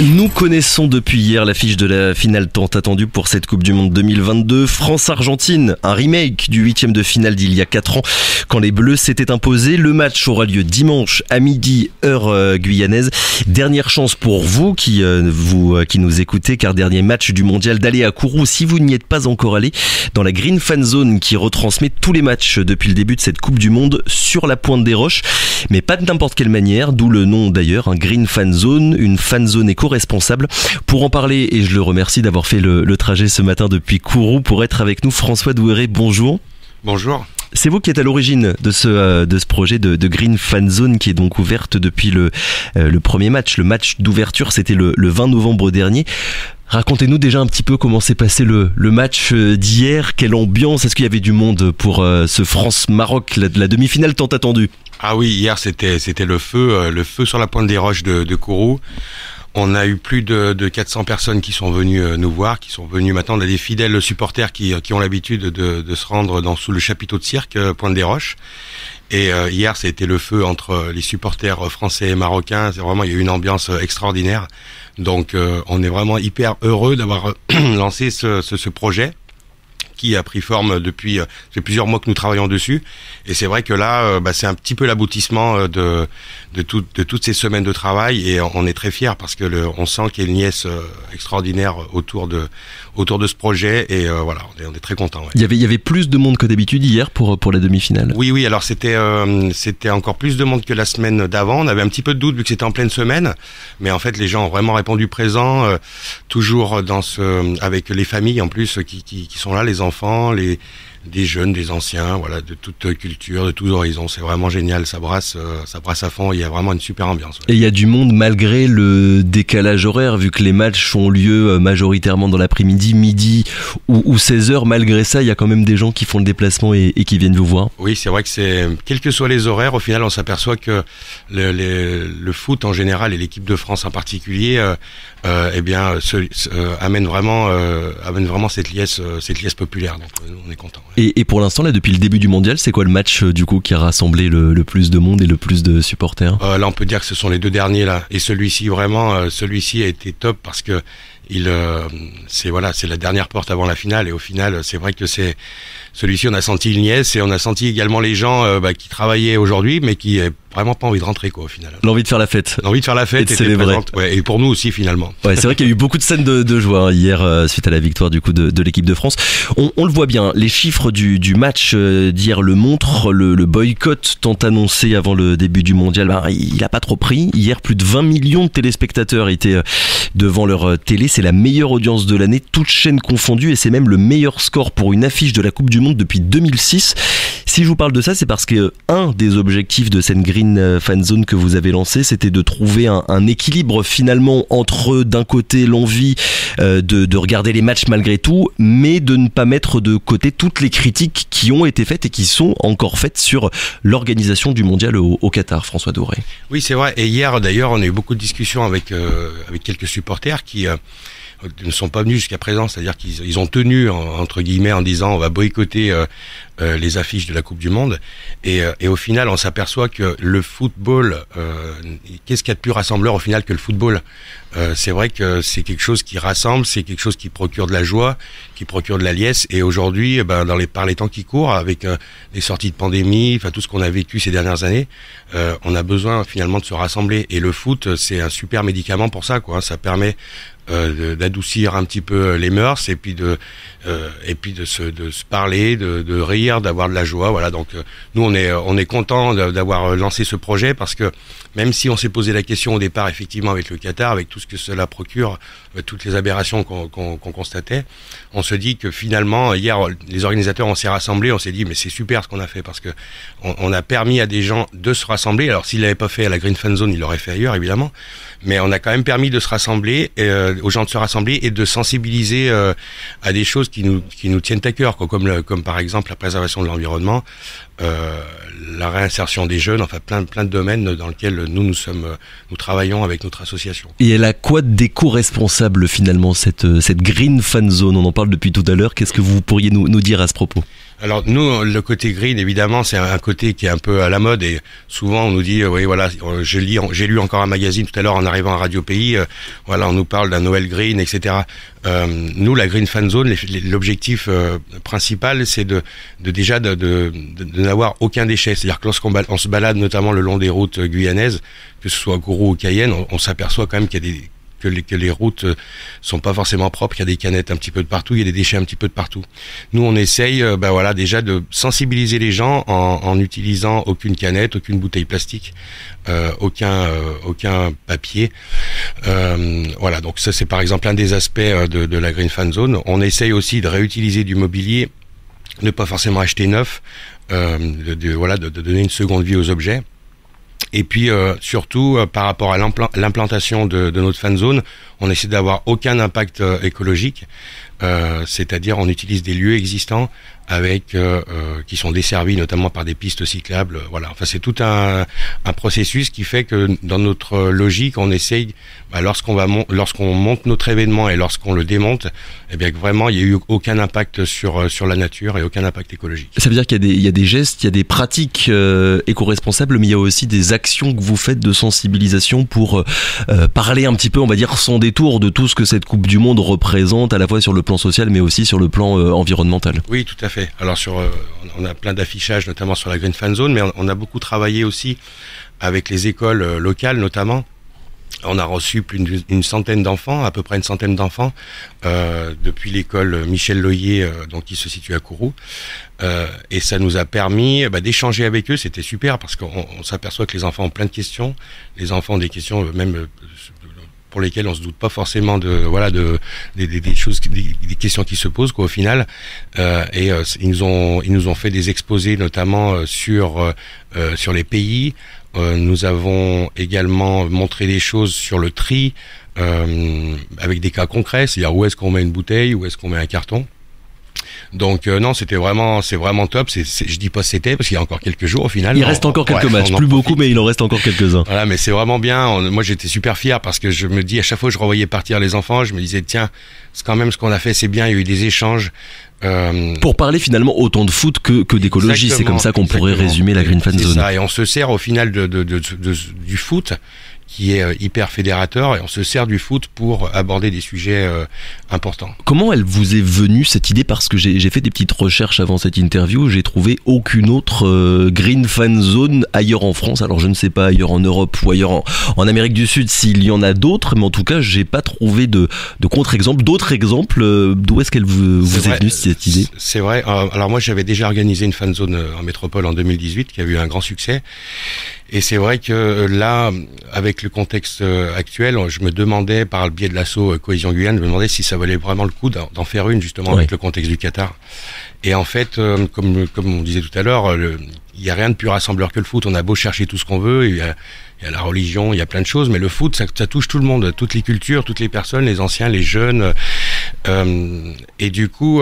Nous connaissons depuis hier l'affiche de la finale tant attendue pour cette Coupe du Monde 2022. France-Argentine, un remake du 8e de finale d'il y a 4 ans quand les Bleus s'étaient imposés. Le match aura lieu dimanche à midi, heure guyanaise. Dernière chance pour vous qui nous écoutez, car dernier match du mondial, d'aller à Kourou si vous n'y êtes pas encore allé, dans la Green Fan Zone qui retransmet tous les matchs depuis le début de cette Coupe du Monde sur la pointe des roches. Mais pas de n'importe quelle manière, d'où le nom d'ailleurs, un Green Fan Zone, une fan zone éco-responsable. Pour en parler, et je le remercie d'avoir fait le trajet ce matin depuis Kourou pour être avec nous, François Douéré, bonjour. Bonjour. C'est vous qui êtes à l'origine de ce projet de Green Fan Zone qui est donc ouverte depuis le premier match. Le match d'ouverture, c'était le 20 novembre dernier. Racontez-nous déjà un petit peu comment s'est passé le match d'hier, quelle ambiance, est-ce qu'il y avait du monde pour ce France-Maroc, la demi-finale tant attendue? Ah oui, hier c'était le feu sur la pointe des roches de Kourou. On a eu plus de 400 personnes qui sont venues nous voir, qui sont venues maintenant. On a des fidèles supporters qui ont l'habitude de se rendre sous le chapiteau de cirque Pointe des Roches. Et hier, c'était le feu entre les supporters français et marocains. C'est vraiment, il y a eu une ambiance extraordinaire. Donc, on est vraiment hyper heureux d'avoir lancé ce projet qui a pris forme depuis plusieurs mois que nous travaillons dessus. Et c'est vrai que là, c'est un petit peu l'aboutissement de toutes ces semaines de travail, et on est très fiers parce que on sent qu'il y a une liesse extraordinaire autour de ce projet, et voilà, on est très contents. Ouais. Il y avait plus de monde que d'habitude hier pour la demi-finale. Oui, alors c'était encore plus de monde que la semaine d'avant. On avait un petit peu de doute vu que c'était en pleine semaine, mais en fait les gens ont vraiment répondu présent, toujours avec les familles en plus qui sont là, les enfants, des jeunes, des anciens, voilà, de toute culture, de tous horizons. C'est vraiment génial, ça brasse à fond, il y a vraiment une super ambiance. Ouais. Et il y a du monde malgré le décalage horaire, vu que les matchs ont lieu majoritairement dans l'après-midi, midi ou 16h. Malgré ça, il y a quand même des gens qui font le déplacement et qui viennent vous voir. Oui, c'est vrai que quels que soient les horaires, au final, on s'aperçoit que le foot en général et l'équipe de France en particulier, amène vraiment cette liesse populaire. Donc, on est content. Ouais. Et pour l'instant, là, depuis le début du mondial, c'est quoi le match du coup qui a rassemblé le plus de monde et le plus de supporters? Là, on peut dire que ce sont les deux derniers là. Et celui-ci a été top parce que c'est la dernière porte avant la finale. Et au final, c'est vrai que celui-ci, on a senti une liesse, et on a senti également les gens qui travaillaient aujourd'hui, mais qui n'avaient vraiment pas envie de rentrer, quoi, au final. L'envie de faire la fête. L'envie de faire la fête était présente. Ouais, et pour nous aussi, finalement. Ouais, c'est vrai qu'il y a eu beaucoup de scènes de joie hier suite à la victoire du coup de l'équipe de France. On le voit bien, les chiffres du match d'hier le montrent. Le boycott tant annoncé avant le début du mondial, il n'a pas trop pris. Hier, plus de 20 millions de téléspectateurs étaient devant leur télé. C'est la meilleure audience de l'année, toutes chaînes confondues, et c'est même le meilleur score pour une affiche de la Coupe du Monde depuis 2006. Si je vous parle de ça, c'est parce que un des objectifs de cette Green Fan Zone que vous avez lancé, c'était de trouver un équilibre finalement entre d'un côté l'envie de regarder les matchs malgré tout, mais de ne pas mettre de côté toutes les critiques qui ont été faites et qui sont encore faites sur l'organisation du mondial au Qatar. François Douéré. Oui, c'est vrai. Et hier d'ailleurs, on a eu beaucoup de discussions avec quelques supporters qui ne sont pas venus jusqu'à présent, c'est-à-dire qu'ils ont tenu entre guillemets en disant on va boycotter les affiches de la Coupe du Monde, et au final on s'aperçoit que le football, qu'est-ce qu'il y a de plus rassembleur au final que le football? C'est vrai que c'est quelque chose qui rassemble, c'est quelque chose qui procure de la joie, qui procure de la liesse, et aujourd'hui par les temps qui courent, avec les sorties de pandémie, enfin tout ce qu'on a vécu ces dernières années, on a besoin finalement de se rassembler, et le foot c'est un super médicament pour ça, quoi. Ça permet d'adoucir un petit peu les mœurs, et puis de se parler, de rire, d'avoir de la joie, voilà. Donc nous on est content d'avoir lancé ce projet, parce que même si on s'est posé la question au départ effectivement avec le Qatar, avec tout ce que cela procure, toutes les aberrations qu'on constatait, on se dit que finalement hier les organisateurs, on s'est rassemblés, on s'est dit mais c'est super ce qu'on a fait, parce que on a permis à des gens de se rassembler. Alors s'ils l'avaient pas fait à la Green Fan Zone, ils l'auraient fait ailleurs évidemment, mais on a quand même permis de se rassembler, aux gens de se rassembler et de sensibiliser à des choses qui nous tiennent à cœur, quoi, comme par exemple la préservation de l'environnement, la réinsertion des jeunes, enfin plein de domaines dans lesquels nous travaillons avec notre association. Et elle a quoi d'éco-responsable finalement cette Green Fan Zone? On en parle depuis tout à l'heure. Qu'est-ce que vous pourriez nous dire à ce propos? Alors nous, le côté green, évidemment, c'est un côté qui est un peu à la mode et souvent on nous dit, oui voilà, j'ai lu encore un magazine tout à l'heure en arrivant à Radio Pays, voilà, on nous parle d'un Noël green, etc. Nous, la Green Fan Zone, l'objectif principal, c'est de n'avoir aucun déchet. C'est-à-dire que lorsqu'on se balade notamment le long des routes guyanaises, que ce soit Kourou ou Cayenne, on s'aperçoit quand même qu'il y a que les routes sont pas forcément propres, il y a des canettes un petit peu de partout, il y a des déchets un petit peu de partout. Nous, on essaye, voilà, déjà de sensibiliser les gens en utilisant aucune canette, aucune bouteille plastique, aucun papier. Voilà, donc ça c'est par exemple un des aspects de la Green Fan Zone. On essaye aussi de réutiliser du mobilier, ne pas forcément acheter neuf, de donner une seconde vie aux objets. Et puis surtout par rapport à l'implantation de notre fan zone, on essaie d'avoir aucun impact écologique, c'est-à-dire on utilise des lieux existants avec qui sont desservis notamment par des pistes cyclables. Voilà, enfin c'est tout un processus qui fait que dans notre logique, on essaye lorsqu'on monte notre événement et lorsqu'on le démonte, eh bien que vraiment il y a eu aucun impact sur la nature et aucun impact écologique. Ça veut dire qu'il y a des gestes, il y a des pratiques éco-responsables, mais il y a aussi des actions que vous faites de sensibilisation pour parler un petit peu, on va dire sans détour, de tout ce que cette Coupe du Monde représente, à la fois sur le plan social mais aussi sur le plan environnemental. Oui, tout à fait. Alors on a plein d'affichages, notamment sur la Green Fan Zone, mais on a beaucoup travaillé aussi avec les écoles locales, notamment. On a reçu plus d'une centaine d'enfants, à peu près une centaine d'enfants, depuis l'école Michel Loyer, donc qui se situe à Kourou, et ça nous a permis d'échanger avec eux. C'était super parce qu'on s'aperçoit que les enfants ont plein de questions. Les enfants ont des questions même pour lesquelles on se doute pas forcément des choses, des questions qui se posent au final. Et ils nous ont fait des exposés notamment sur les pays. Nous avons également montré des choses sur le tri avec des cas concrets, c'est-à-dire où est-ce qu'on met une bouteille, où est-ce qu'on met un carton. Donc non, c'est vraiment top. Je dis pas c'était parce qu'il y a encore quelques jours au final. Il reste encore quelques matchs, plus beaucoup, mais il en reste encore quelques-uns. Voilà, mais c'est vraiment bien. Moi, j'étais super fier parce que je me dis à chaque fois que je revoyais partir les enfants, je me disais tiens, c'est quand même ce qu'on a fait, c'est bien. Il y a eu des échanges. Pour parler finalement autant de foot que d'écologie, c'est comme ça qu'on pourrait résumer la Green Fan Zone. C'est ça, et on se sert au final du foot, qui est hyper fédérateur, et on se sert du foot pour aborder des sujets importants. Comment elle vous est venue cette idée? Parce que j'ai fait des petites recherches avant cette interview, j'ai trouvé aucune autre Green Fan Zone ailleurs en France. Alors je ne sais pas ailleurs en Europe ou ailleurs en Amérique du Sud s'il y en a d'autres, mais en tout cas j'ai pas trouvé de contre-exemples, d'autres exemples. D'où est-ce qu'elle vous est venue cette idée? C'est vrai, alors moi j'avais déjà organisé une fan zone en métropole en 2018 qui a eu un grand succès. Et c'est vrai que là, avec le contexte actuel, je me demandais, par le biais de l'asso Cohésion Guyane, je me demandais si ça valait vraiment le coup d'en faire une, justement, avec le contexte du Qatar. Et en fait, comme on disait tout à l'heure, il n'y a rien de plus rassembleur que le foot. On a beau chercher tout ce qu'on veut, il y a la religion, il y a plein de choses, mais le foot, ça touche tout le monde, toutes les cultures, toutes les personnes, les anciens, les jeunes. Et du coup,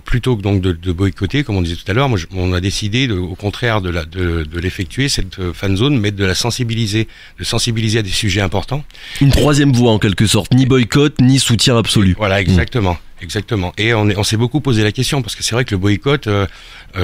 plutôt que donc de boycotter, comme on disait tout à l'heure, on a décidé, au contraire, de l'effectuer, cette fan zone, mais de la sensibiliser, à des sujets importants. Une troisième voie, en quelque sorte, ni boycott, ni soutien absolu. Voilà, exactement. Exactement. Et on s'est beaucoup posé la question parce que c'est vrai que le boycott,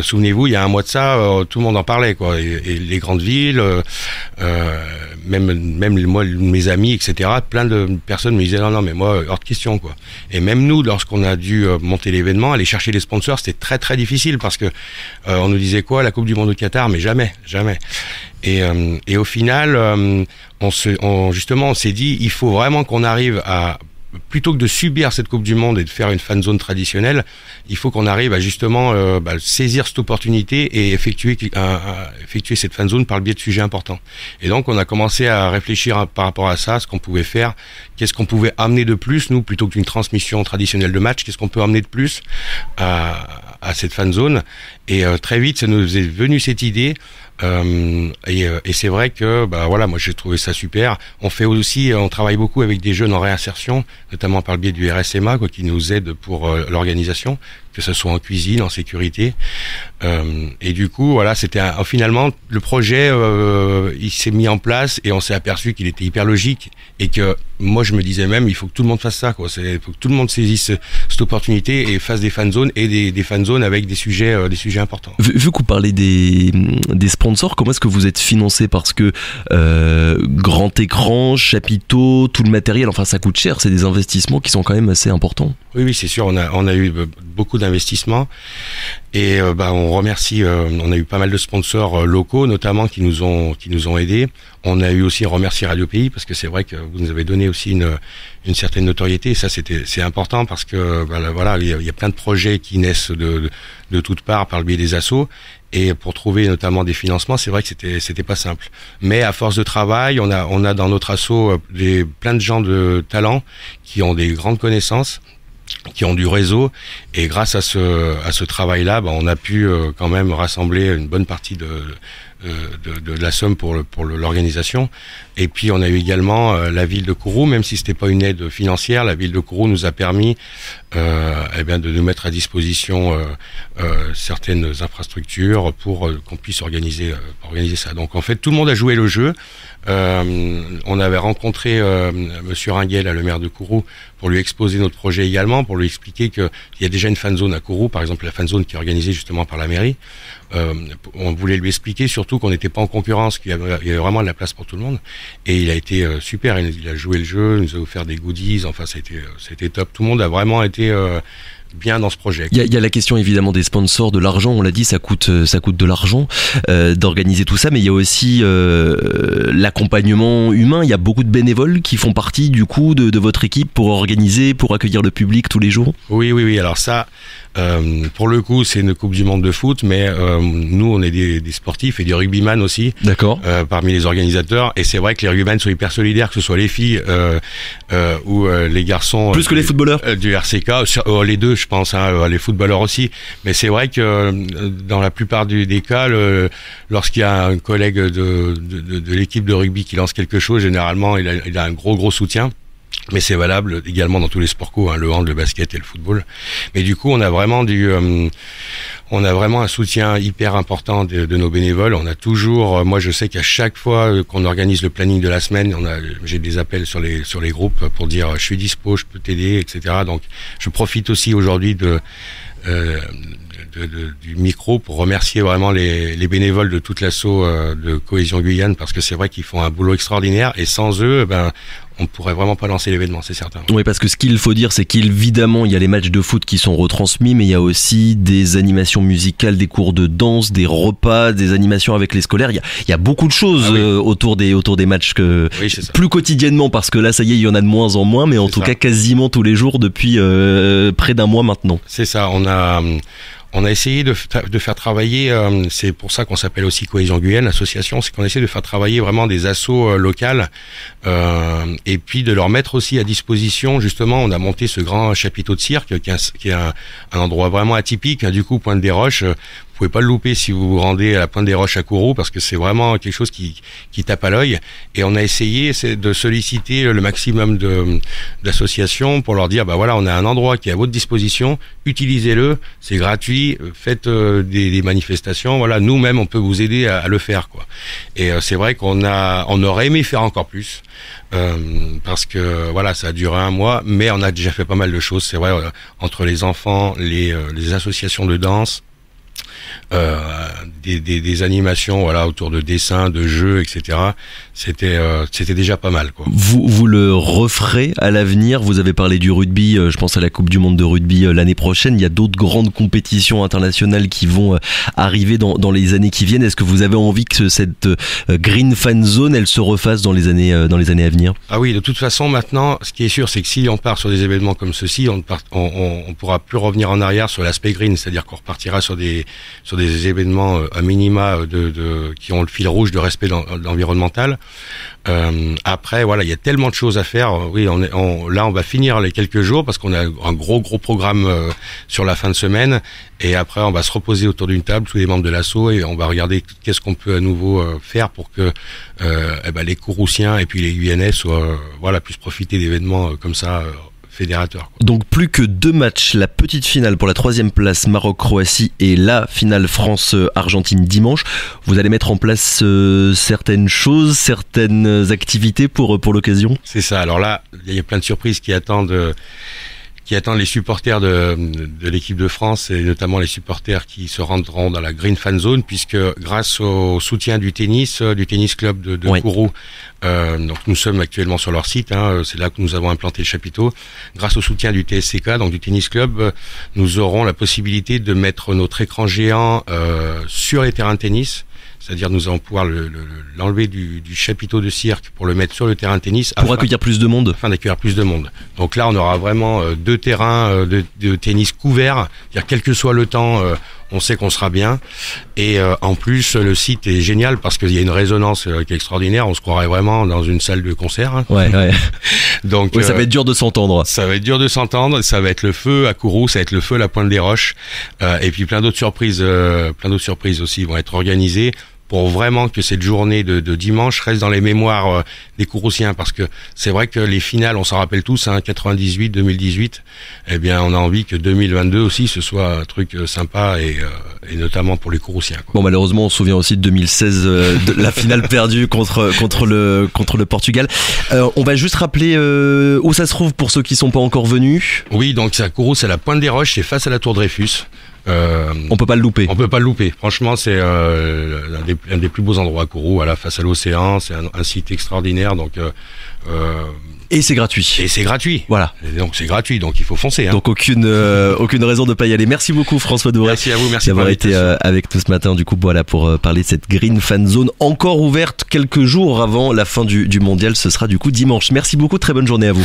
souvenez-vous, il y a un mois de ça, tout le monde en parlait, quoi. Et les grandes villes, même moi, mes amis, etc. Plein de personnes me disaient non, mais moi, hors de question, quoi. Et même nous, lorsqu'on a dû monter l'événement, aller chercher les sponsors, c'était très très difficile parce que on nous disait quoi, la Coupe du Monde au Qatar, mais jamais. Et au final, on s'est dit, il faut vraiment qu'on arrive à, plutôt que de subir cette Coupe du Monde et de faire une fan zone traditionnelle, il faut qu'on arrive à justement saisir cette opportunité et effectuer cette fan zone par le biais de sujets importants. Et donc on a commencé à réfléchir par rapport à ça, ce qu'on pouvait faire, qu'est-ce qu'on pouvait amener de plus, nous, plutôt qu'une transmission traditionnelle de match, qu'est-ce qu'on peut amener de plus à cette fan zone. Et très vite, ça nous est venu cette idée. Et c'est vrai que voilà, moi j'ai trouvé ça super. On travaille beaucoup avec des jeunes en réinsertion, notamment par le biais du RSMA, qui nous aide pour l'organisation, que ce soit en cuisine, en sécurité. Et du coup, voilà, c'était finalement le projet, il s'est mis en place et on s'est aperçu qu'il était hyper logique et que moi je me disais même, il faut que tout le monde fasse ça, quoi. Il faut que tout le monde saisisse cette opportunité et fasse des fan zones et des fan zones avec des sujets importants. Vu que vous parlez des sponsors, comment est-ce que vous êtes financé? Parce que grand écran, chapiteau, tout le matériel, enfin ça coûte cher, c'est des investissements qui sont quand même assez importants. Oui, c'est sûr, on a eu beaucoup d'investissements et on remercie, on a eu pas mal de sponsors locaux notamment qui nous ont aidés. On a eu aussi remercier Radio Pays parce que c'est vrai que vous nous avez donné aussi une certaine notoriété et ça c'est important parce que voilà, il y a plein de projets qui naissent de toutes parts par le biais des assos. Et pour trouver notamment des financements, c'est vrai que c'était pas simple. Mais à force de travail, on a dans notre asso plein de gens de talent qui ont des grandes connaissances, qui ont du réseau, et grâce à ce travail-là, on a pu quand même rassembler une bonne partie de la somme pour l'organisation. Et puis on a eu également la ville de Kourou, même si c'était pas une aide financière, la ville de Kourou nous a permis de nous mettre à disposition certaines infrastructures pour qu'on puisse organiser ça. Donc en fait tout le monde a joué le jeu. On avait rencontré Monsieur Ringuel, le maire de Kourou, pour lui exposer notre projet également, pour lui expliquer qu'il y a déjà une fan zone à Kourou, par exemple la fan zone qui est organisée justement par la mairie. On voulait lui expliquer surtout qu'on n'était pas en concurrence, qu'il y avait vraiment de la place pour tout le monde. Et il a été super, il a joué le jeu, il nous a offert des goodies, enfin c'était top. Tout le monde a vraiment été bien dans ce projet. Il y a la question évidemment des sponsors, de l'argent, on l'a dit, ça coûte de l'argent d'organiser tout ça, mais il y a aussi l'accompagnement humain. Il y a beaucoup de bénévoles qui font partie du coup de votre équipe pour organiser, pour accueillir le public tous les jours. Oui, alors ça, pour le coup, c'est une Coupe du Monde de foot, mais nous, on est des sportifs et des rugbyman aussi. D'accord. Parmi les organisateurs, et c'est vrai que les rugbyman sont hyper solidaires, que ce soit les filles ou les garçons. Plus que les footballeurs. Du RCK, les deux, je pense, les footballeurs aussi. Mais c'est vrai que dans la plupart des cas, lorsqu'il y a un collègue de l'équipe de rugby qui lance quelque chose, généralement, il a un gros soutien. Mais c'est valable également dans tous les sports co, le hand, le basket et le football. Mais du coup, on a vraiment un soutien hyper important de nos bénévoles. On a toujours, moi je sais qu'à chaque fois qu'on organise le planning de la semaine, j'ai des appels sur les groupes pour dire je suis dispo, je peux t'aider, etc. Donc je profite aussi aujourd'hui du micro pour remercier vraiment les bénévoles de toute l'asso de Cohésion Guyane, parce que c'est vrai qu'ils font un boulot extraordinaire et sans eux, on ne pourrait vraiment pas lancer l'événement, c'est certain. Oui, parce que ce qu'il faut dire, c'est qu'évidemment, il y a les matchs de foot qui sont retransmis, mais il y a aussi des animations musicales, des cours de danse, des repas, des animations avec les scolaires. Il y a beaucoup de choses autour des matchs plus quotidiennement, parce que là, ça y est, il y en a de moins en moins, mais en tout cas, quasiment tous les jours depuis près d'un mois maintenant. C'est ça, on a essayé de faire travailler, c'est pour ça qu'on s'appelle aussi Cohésion Guyane, l'association, c'est qu'on essaie de faire travailler vraiment des assos locales et puis de leur mettre aussi à disposition, justement, on a monté ce grand chapiteau de cirque qui est un endroit vraiment atypique, du coup, Pointe des Roches. Vous pouvez pas le louper si vous vous rendez à la Pointe des Roches à Kourou, parce que c'est vraiment quelque chose qui tape à l'œil. Et on a essayé de solliciter le maximum d'associations pour leur dire, voilà, on a un endroit qui est à votre disposition, utilisez-le, c'est gratuit, faites des manifestations, voilà, nous-mêmes on peut vous aider à le faire, quoi. Et c'est vrai qu'on aurait aimé faire encore plus. Parce que voilà, ça a duré un mois, mais on a déjà fait pas mal de choses, c'est vrai, entre les enfants, les associations de danse, des animations, voilà, autour de dessins, de jeux, etc. C'était déjà pas mal, quoi. Vous le referez à l'avenir. Vous avez parlé du rugby, je pense à la Coupe du Monde de rugby l'année prochaine. Il y a d'autres grandes compétitions internationales qui vont arriver dans les années qui viennent. Est-ce que vous avez envie que cette Green Fan Zone, elle se refasse dans les années à venir? Ah oui, de toute façon, maintenant, ce qui est sûr, c'est que si on part sur des événements comme ceci, on pourra plus revenir en arrière sur l'aspect green, c'est-à-dire qu'on repartira sur des événements à minima qui ont le fil rouge de respect environnemental. Après, voilà, il y a tellement de choses à faire. Oui, là, on va finir les quelques jours parce qu'on a un gros programme sur la fin de semaine. Et après, on va se reposer autour d'une table, tous les membres de l'asso, et on va regarder qu'est-ce qu'on peut à nouveau faire pour que les Kouroussiens et puis les Guyanais puissent profiter d'événements comme ça fédérateur. Donc plus que 2 matchs, la petite finale pour la 3e place Maroc-Croatie et la finale France-Argentine dimanche. Vous allez mettre en place certaines choses, certaines activités pour l'occasion ? C'est ça. Alors là, il y a plein de surprises qui attendent les supporters de l'équipe de France et notamment les supporters qui se rendront dans la Green Fan Zone, puisque grâce au soutien du tennis club de oui. Kourou, donc nous sommes actuellement sur leur site, c'est là que nous avons implanté le chapiteau. Grâce au soutien du TSCK, donc du tennis club, nous aurons la possibilité de mettre notre écran géant sur les terrains de tennis. C'est-à-dire nous allons pouvoir l'enlever du chapiteau de cirque pour le mettre sur le terrain de tennis. Pour accueillir plus de monde. Afin d'accueillir plus de monde. Donc là, on aura vraiment 2 terrains de tennis couverts. C'est-à-dire quel que soit le temps, on sait qu'on sera bien. Et en plus, le site est génial parce qu'il y a une résonance qui est extraordinaire. On se croirait vraiment dans une salle de concert. Ouais. Donc, oui, ça va être dur de s'entendre. Ça va être dur de s'entendre. Ça va être le feu à Kourou, ça va être le feu à la Pointe des Roches. Et puis plein d'autres surprises aussi vont être organisées, pour vraiment que cette journée de dimanche reste dans les mémoires des Kouroussiens, parce que c'est vrai que les finales, on s'en rappelle tous, 98, 2018, eh bien on a envie que 2022 aussi ce soit un truc sympa et notamment pour les Kouroussiens. Bon, malheureusement on se souvient aussi de 2016, de la finale perdue contre le Portugal. On va juste rappeler où ça se trouve pour ceux qui sont pas encore venus. Oui, donc c'est à Kourou, c'est à la Pointe des Roches, c'est face à la Tour Dreyfus. On peut pas le louper. On peut pas le louper. Franchement, c'est un des plus beaux endroits à Kourou, face à l'océan. C'est un site extraordinaire. Donc et c'est gratuit. Et c'est gratuit. Voilà. Et donc c'est gratuit. Donc il faut foncer. Donc aucune raison de pas y aller. Merci beaucoup François Douret. Merci à vous. Merci d'avoir été avec nous ce matin. Du coup, voilà pour parler de cette Green Fan Zone encore ouverte quelques jours avant la fin du mondial. Ce sera du coup dimanche. Merci beaucoup. Très bonne journée à vous.